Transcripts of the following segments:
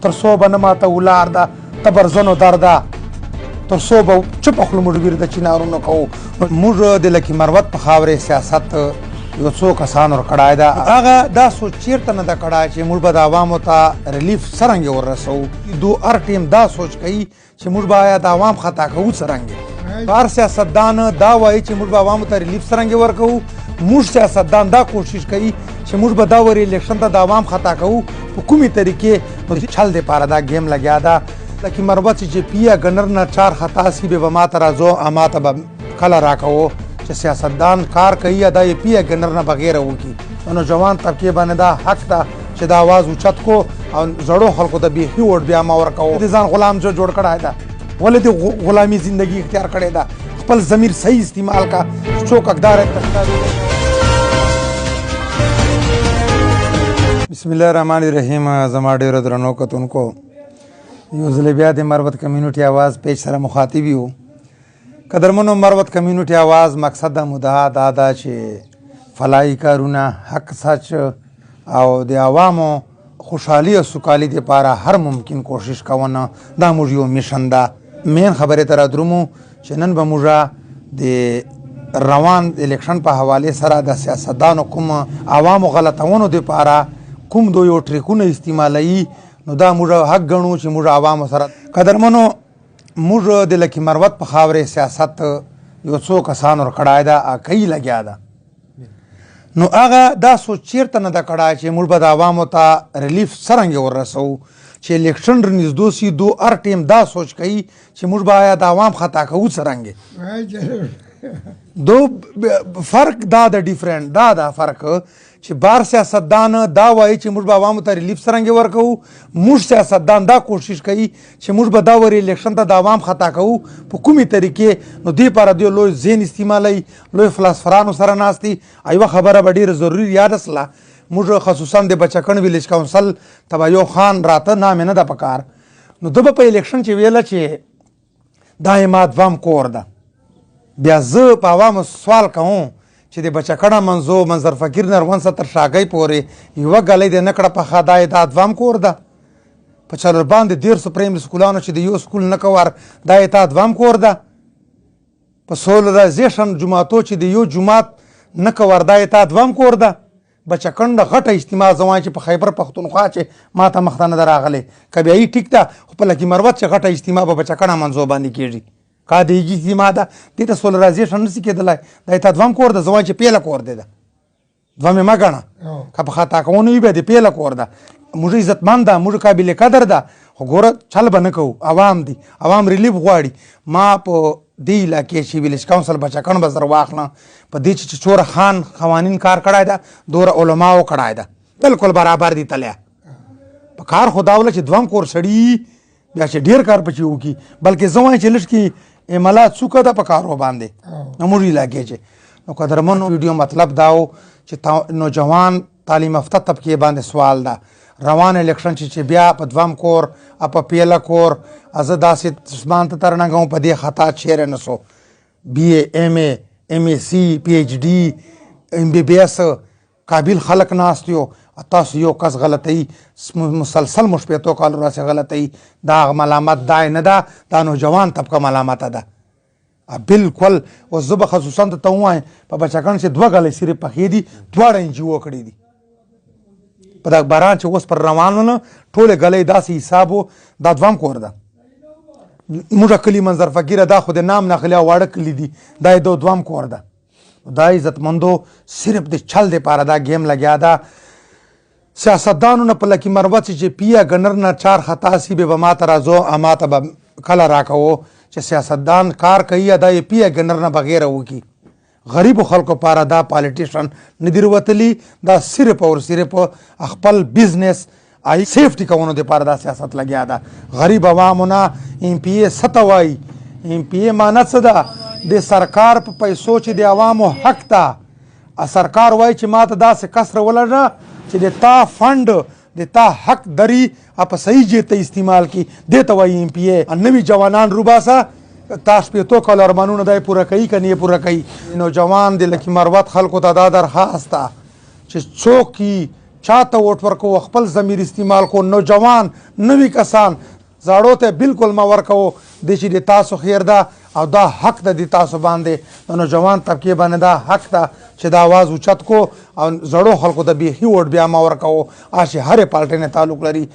تر څو به نه ماته ولار ده ته برزنو درده تر څو به چوپه خوله موږ ویر د چینارونو کوو. موږ د لکي مروت په خاورې سیاست یو څو کسانو کړای ده هغه دا سوچ چیرته نه ده کړای چې موږ به د عوامو ته ریلیف څرنګه ورسوو. دو هر ټیم دا سوچ کوي چې موږ به د عوام خطا کوو څرنګه. هر سیاستدان دا وایي چې موږ به عوامو ته ریلیف څرنګه ورکوو. موږ سیاستدان دا کوشش کوي چې موږ به دا ور الیکشن ته د عوام خطا کوو په کومې طریقې. نو چل دپاره دا گیم لګیا ده لکه مروت چې پیا ګنر نه چار خطا سی به ما ته راځو اما ته به کله راکوو چې سیاستدان کار کوي یا دا پیا ګنر نه بغیر وکړي. نو جوان طبقې باندې دا حق ده چې دا आवाज اوچت کو او زړو خلکو ته بیخي ووټ بیا ما ورکوو. د ځان غلام جوړ کړی ده ولې د غلامي زندگی اختیار کړې ده. خپل ضمیر صحیح استعمال کا څوک حقدار بسم الله الرحمن الرحیم. زما ډیرو درنو کتونکو یو ځل بیا د مروت کمیونټي आवाज پیج سره مخاطب یو. قدرمنو مروت کمیونټي आवाज مقصد د مدعا دا ده چې فلاحي کارونه حق سچ او د عوامو خوشحالي او سوکالي دپاره هر ممکن کوشش کوونه دا موږ یو میشن ده. مین خبرې ته رادرومو چې نن به موږ د روان الیکشن په حواله سره د سیاستدانو کوم عوامو غلطونو دپاره کوم دو یو ټریکونه استعمالوي نو دا موږ حق ګڼو چې موږ عوامو سره. قدرمنو موږ د لکي مروت په خاورې سیاست یو څو کسانو کړای ده کوي لګیا ده. نو هغه دا سوچ چیرته نه ده کړای چې موږ به د عوامو ته ریلیف څرنګه ورسوو چې الیکشن رنږدې سي. دو هر ټیم دا سوچ کوي چې موږ به د عوام خطا کوو څرنګه. دو فرق دا د ډیفرنٹ دا دا فرق چې بار سیاستدان دا وایي چې موږ به عوامو ته ریلیف څرنګه ورکوو. موږ سیاستدان دا کوشش کوي چې موږ به دا ور الیکشن ته د عوام خطا کوو په کومې طریقې. نو دې لپاره دوی لوی ذهن استعمالوي لوی فلسفرانو سره ناستي. یوه خبره به ډېره ضروري یاد سله موږ خصوصا د بچکن ویلیج کونسل ته به یو خان راته نامې نه ده پکار. نو ده به په الیکشن چې ویله چې دا یما دوام کور ده. بیا زه په عوامو سوال کوم چې د بچکڼه منځو منظر فقیر نروان څخه تر شاګۍ پورې یوه ګلۍ د نه کړه پخه دا یې دا دوام کور ده. په چلور باندې 150 پرایمري سکولانو چې د یو سکول نه کور دا یې تا دوام کور ده. په سولرایزیشن جوماتو چې د یو جومات نه کور دا یې تا دوام کور ده. بچکنډه غټه اجتماع زما چې په خیبر پښتونخوا چې ما ته مخته نه ده راغلی که بیا یې ټیک ده خو په لکي مروت چې غټه اجتماع په بچکنه منځو باندې کېږي کا د هغې اجتماع ده دې ته سولرایزیشن نشي کېدلی. دا یې تا دوام کور ده. زما چې پیله کور دی ده دوام یې مه ګڼه که په خطا کوونه وي بیا د پیله کور ده. موږ عزتمند ده موږ قابل قدر ده خو ګوره چل به نه کوو. عوام دي عوام ریلیف غواړي. ما په دې علاقې چې ویلیج کونسل بچکڼ به زر واخلم په دې چې څوره خان قوانین کار کړی ده دوره علماو کړی ده بلکل برابر دي تلیا په کار خو دا وله چې دوام کور سړي بیا چې ډېر کار پکې وکړي بلکې زه وایم چې لږ کې عملات څوکه ده په کارو باندې موږ علاقې چې. نو قدرمنو ویډیو مطلب دا و چې نوجوان تعلیم یافته طبقې باندې سوال ده روان الیکشن چې بیا په دوام کور په پیله کور زه داسې عثمان ته ترنګم په دې خطا چیرې نه سو. بی اے ایم اے ایم اے سی پی ایچ ډي ایم بی بی ایس قابل خلک ناست یو تاسو یو کس غلطی مسلسل مو شپېتو کالو راسې غلطی دا ملامت دا نه ده دا نوجوان طبقه ملامته ده بالکل. اوس زه به خصوصا ته ووایم په بچکان چې دوه ګلۍ صرف پخې دي دواړه انجیو کړي دي په دا باران چې اوس پر روانو نه ټولې ګلۍ داسې حساب و دا دوام کور ده. موږ کلي منظر فقیره دا خو د نام ناخلي او واړه کلي دي دا یې دوام کور ده. دا عزتمندو صرف د چل دپاره دا گیم لګیا ده. سیاستدانو نه په لکي مروت چې پیا ګنر نه چار خطا سی به ما ته راځو اما ته به کله راکوو چې سیاستدان کار کوي یا دا یې پیا ګنر نه بغیر وکړي. غریبو خلکو پاره دا پالیټیشن نه دي وتلي دا صرف او صرف خپل بزنس آی سیفټي کوونو دپاره دا سیاست لګیا ده. غریب عوامو نه ایم پی اے څه ته وایي. ایم پی اے معنی څه ده د سرکار په پیسو چې د عوامو حق ته سرکار وایي چې ما ته داسې کس راولږه چې د تا فنډ د تا حق دری په صحیح جې ته استعمال کړي دې ته وایي ایم پی اے. نوي جوانان روباسه تا شپېتو کالو ارمانونه دا یې پوره کوي که نه یې پوره کوي. نوجوان د لکي مروت خلکو ته دا درخواست ده چې څوک چاته ووټ ورکوو خپل ضمیر استعمال کو نوجوان نوي کسان زاړو ته بالکل مه ورکوو د چې د تاسو خیر ده او دا حق ده د تاسو باندې د نوجوان طبقې باندې دا حق ده چې دا آواز اوچت کو او زړو خلکو ته بیخي ووټ بیا مه ورکوو چې هرې پارټۍ نه تعلق لري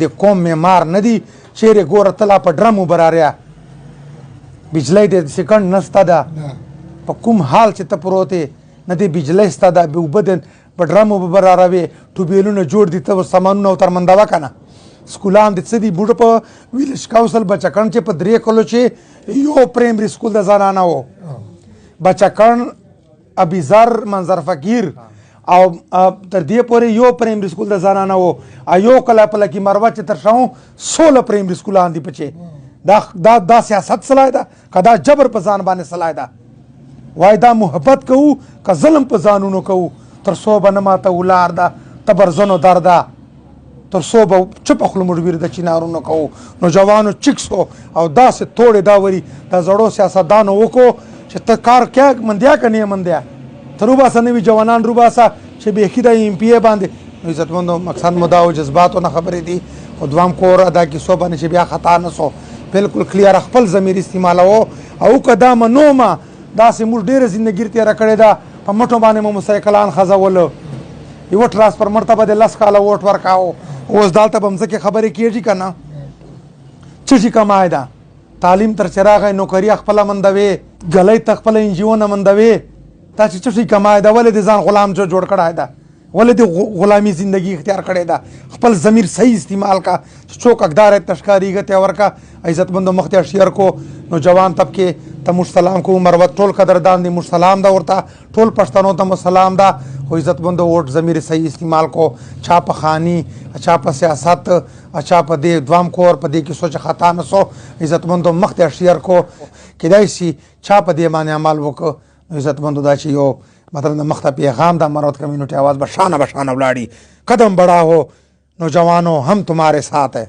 د قوم معمار نه دي چیرې ګوره ته لا په ډرم وبراریا بجلی د سکند نسته ده په کوم حال چې ته پروت یې نه دی بجلی سته ده اوبه د په ډرمو به براروې ټوبیلونه جوړ دي ته سامانونه وترمندوه که نه سکولان د څه دي بوډه په ویلج کاونسل بچکڼ چې په 3 کلو چې یو پرایمري سکول د زنانه و بچکڼ ابیزر منظر فقیر او تر دې پورې یو پرایمري سکول د زنانه و یو کله په لکي مروه چې تر شاو 16 پرایمري سکولان دي پچې دا سیاست صلاح ده که دا جبر په ځان باندې صلاح ده وای دا محبت کوو که ظلم په ځانونو کوو تر څو به نه ماته ولار ده تبرزنو در ده تر څو به چپ خلو مډویر د چینارونو کوو نوجوانو چکسو او داسې توړې داوري د زړو سیاستدانو وکړو چې ته کار کیا مندیا که نه مندیا ته روباسه نوي جوانان روباسه چې بیخي د ایم پی ای باندې عزتمندو مقصد مو دا او جذباتو نه خبرې دي خو دوام کور ادا کیسو باندې چې بیا خطا نه سو بالکل کلیر خپل ضمیر استعمالوو او که دا منومه داسې موږ ډېره زندګي تېره کړې ده په مټو باندې مو مسایکلان خزولو یوه ټرانسفرمر ته به د 10 کاله ووټ ورکاو اوس دلته به مځکې خبرې کېږي که نه څه شي کمای ده تعلیم تر چې راغی نوکري خپله مندوې ګلی ته خپله انجیو نه مندوې دا چې څه شي کمای ده ولې د ځان غلام جوړ کړی ده ولې د غلامي زندگی اختیار کړې ده خپل ضمیر صحیح استعمال کا چې څوک حقدار تشکاریږه ته ورکا عزتمندو مخ ته شیر کو نوجوان طبقه ته مو سلام کو مروت ټول قدردان دي مو سلام دا ورته ټول پښتنو ته مو سلام دا خو عزتمندو ووټ ضمیر صحیح استعمال کو چا په خاني چا په سیاست چا په دې دوام کور په دې کې سوچ خطا نه سو عزتمندو مخ ته شیر کو کدای شي چا په دې باندې عمل وکړو عزتمندو دا چې یو مطلب د مخته پیغام دا مرد کمیونٹی آواز بشانہ ولاڑی قدم بڑھا ہو نوجوانوں ہم تمہارے ساتھ ہے